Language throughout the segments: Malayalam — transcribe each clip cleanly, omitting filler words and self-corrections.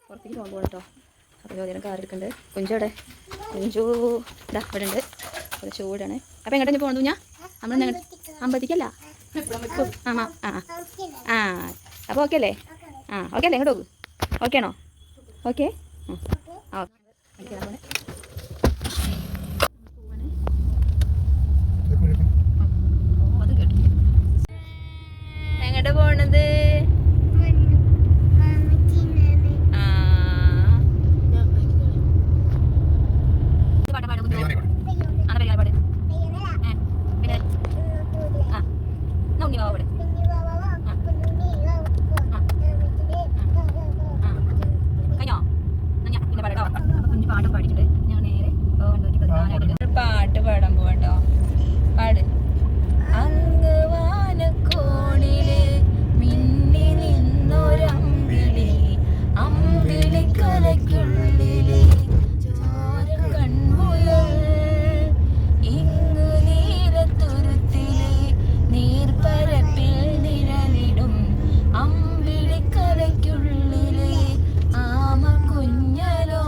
പുറത്തേക്ക് പോകാൻ പോകണം കേട്ടോ. അപ്പോൾ ചോദ്യം കാർ എടുക്കുന്നുണ്ട്. കുഞ്ചോടെ കുഞ്ചു ഇതാ ഇവിടെ ഉണ്ട്. അത് ചൂടാണ്. അപ്പോൾ എങ്ങോട്ടാണ് പോകുന്നത്? ഞാൻ നമ്മൾ ഞങ്ങൾ അമ്പലത്തിക്കല്ല. ആ അപ്പോൾ ഓക്കെ അല്ലേ? ഓക്കെ അല്ലേ? ഇങ്ങോട്ട് പോകും. ഓക്കെ ആണോ? Okay okay. എങ്ങോട്ടാ പോണത്? പാട്ട് പാടാൻ പോവാട്ടോ. പാട്. അങ്ങ് വാനക്കോണില് മിന്നി നിന്നൊരമ്പിളി, അമ്പിളി കലയ്ക്കുള്ളില് ചോര കൺമുയൽ, ഇങ്ങ് നീലത്തുരുത്തില് നീർപ്പരപ്പിൽ നിഴലിടും അമ്പിളി കലയ്ക്കുള്ളില് ആമ കുഞ്ഞലോ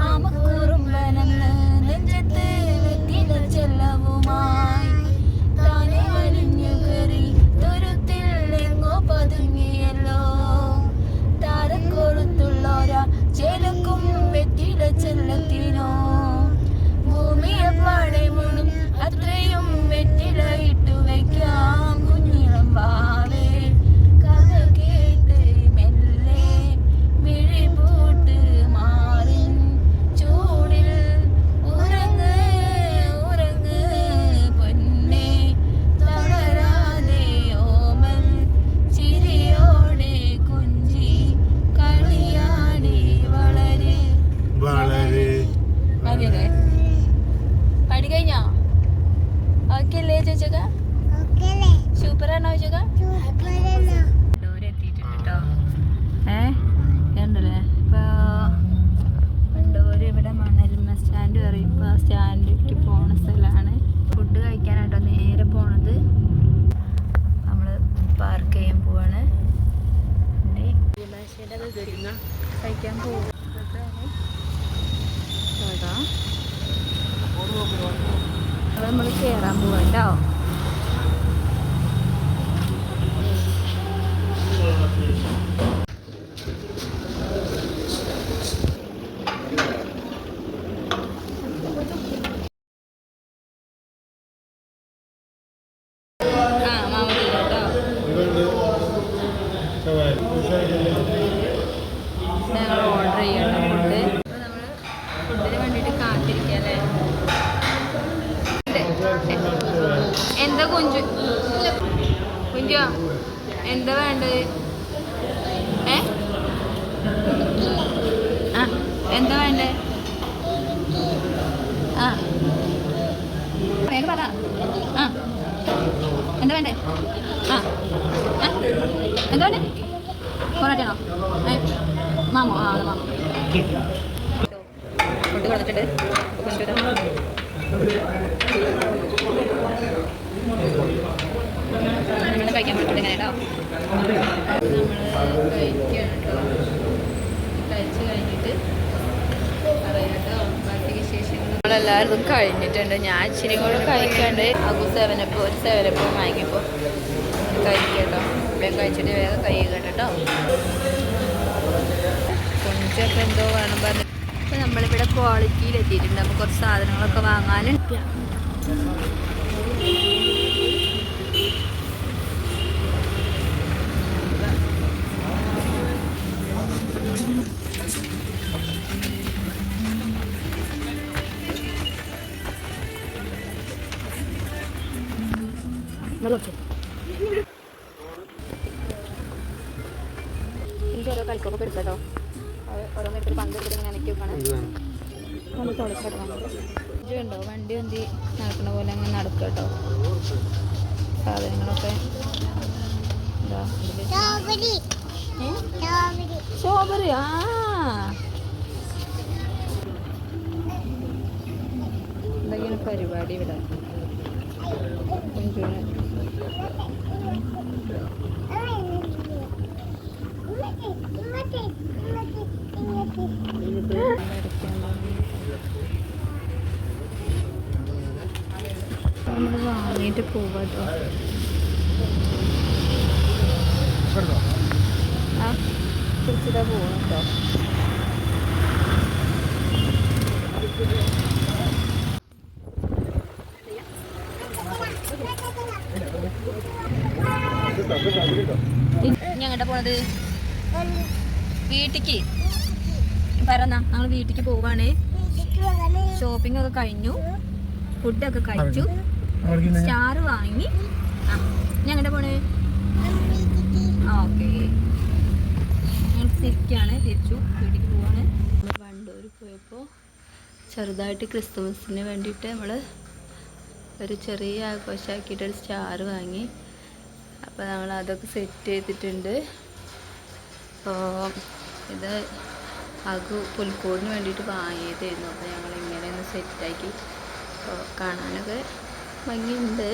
ആമക്കുറുമ്പനെന്ന് നെഞ്ചത്ത് വെറ്റില ചെല്ലവുമായി താനെ വലിഞ്ഞു കയറി തുരുത്തിൽ എങ്ങോ പതുങ്ങിയല്ലോ. താരക്കൊളുത്തുള്ളോരാ ചെലുക്കും വെറ്റില ചെല്ലത്തിനോ ഭൂമിയെ പാടെ മുഴും അത്രയും വെറ്റില ഇട്ടു വയ്ക്കാം കുഞ്ഞിളം വാവേ. കഥ കേട്ട് മെല്ലെ മിഴി പൂട്ട് മാറിൻ ചൂടിൽ ഉറങ്ങ് ഉറങ്ങ് പൊന്നെ തളരാതെ ഓമൽ ചിരിയോടെ കുഞ്ചി കളിയാടി വളരെ വളരെ മതിയല്ലേ? പടി കഴിഞ്ഞോ? ഓക്കെ അല്ലേ ചോദിച്ചോക്ക? സൂപ്പറാണോ ചോദിച്ചോക്ക? ദൂരെ എത്തിയിട്ടുണ്ട് കേട്ടോ. കണ്ടല്ലേ? ഇപ്പോൾ വണ്ടൂര് ഇവിടെ മണൽമ സ്റ്റാൻഡ് പറയും. ഇപ്പോൾ ആ സ്റ്റാൻഡിലേക്ക് പോണ സ്ഥലമാണ്. ഫുഡ് കഴിക്കാനായിട്ടോ നേരെ പോണത്. നമ്മൾ പാർക്ക് ചെയ്യാൻ പോവാണ്. കഴിക്കാൻ പോകും. അതാ നമ്മൾ കയറാൻ പോവാം കേട്ടോ. ഞങ്ങൾ ഓർഡർ ചെയ്യണം ഫുഡ്. അപ്പോൾ നമ്മൾ ഫുഡിന് വേണ്ടിയിട്ട് കാത്തിരിക്കല്ലേ. എന്താ കുഞ്ചു കുഞ്ചോ എന്താ വേണ്ടത്? എന്താ വേണ്ടേ? വേഗം പറ. എന്താ വേണ്ടേ? എന്താ വേണ്ടേ? പൊറോട്ടയാണോ? മാമോ? മാമോ ഫുഡ് കൊടുത്തിട്ടുണ്ട്. നമ്മൾ കഴിക്കാൻ പറ്റുന്നത് ഇങ്ങനെ കേട്ടോ. നമ്മൾ കഴിക്കുകയാണ് കേട്ടോ. കഴിച്ച് കഴിഞ്ഞിട്ട് പറയാം കേട്ടോ ബാക്കി വിശേഷങ്ങൾ. നമ്മളെല്ലാവരും കഴിഞ്ഞിട്ടുണ്ട്. ഞാൻ ഇച്ചിരി കൂടെ കഴിക്കാണ്ട് ആകു 7up ഒരു 7up വാങ്ങിയപ്പോൾ കഴിക്കുക കേട്ടോ. വേഗം കഴിച്ചിട്ട് വേഗം കഴിയുക കേട്ടോ. കൊഞ്ചൊക്കെ എന്തോ വേണം പറഞ്ഞു. അപ്പോൾ നമ്മളിവിടെ ക്വാളിറ്റിയിൽ എത്തിയിട്ടുണ്ട്. അപ്പോൾ കുറച്ച് സാധനങ്ങളൊക്കെ വാങ്ങാനുണ്ട്. എനിക്ക് ഓരോ കളിക്കൊക്കെ എടുത്തോ. ഓരോന്നിട്ട് പങ്കെടുത്തിട്ട് ഇങ്ങനെ എനിക്ക് ഉണ്ടോ വണ്ടി വന്തി നടക്കുന്ന പോലെ അങ്ങനെ നടക്കുക കേട്ടോ. സാധനങ്ങളൊക്കെ സ്ട്രോബെറി. എന്തൊക്കെയാണ് പരിപാടി ഇവിടെ? കഴിഞ്ഞിട്ട് പോവാം കേട്ടോ. ആ കുറിച്ചിട്ടാ പോവാം കേട്ടോ. ഇനി എങ്ങോട്ടാ പോണത്? വീട്ടിക്ക് പറഞ്ഞ ഞങ്ങൾ വീട്ടിക്ക് പോവാണ്. ഷോപ്പിംഗ് ഒക്കെ കഴിഞ്ഞു, ഫുഡൊക്കെ കഴിച്ചു, സ്റ്റാർ വാങ്ങി. ആ ഞാൻ എങ്ങോട്ടാ പോണേ? ഓക്കെ ഞങ്ങൾ തിരിക്കാണ്, തിരിച്ചു വീട്ടിക്ക് പോവാണ്. നമ്മൾ വണ്ടൂർ പോയപ്പോൾ ചെറുതായിട്ട് ക്രിസ്തുമസിന് വേണ്ടിയിട്ട് നമ്മൾ ഒരു ചെറിയ ആഘോഷമാക്കിയിട്ടൊരു സ്റ്റാർ വാങ്ങി. അപ്പോൾ ഞങ്ങൾ അതൊക്കെ സെറ്റ് ചെയ്തിട്ടുണ്ട്. അപ്പോൾ ഇത് പുൽക്കൂടിന് വേണ്ടിയിട്ട് വാങ്ങിയതായിരുന്നു. അപ്പോൾ ഞങ്ങൾ ഇങ്ങനെ ഒന്ന് സെറ്റാക്കി. അപ്പോൾ കാണാനൊക്കെ ഭംഗിയുണ്ട്.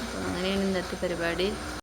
അപ്പോൾ അങ്ങനെയാണ് ഇന്നത്തെ പരിപാടി.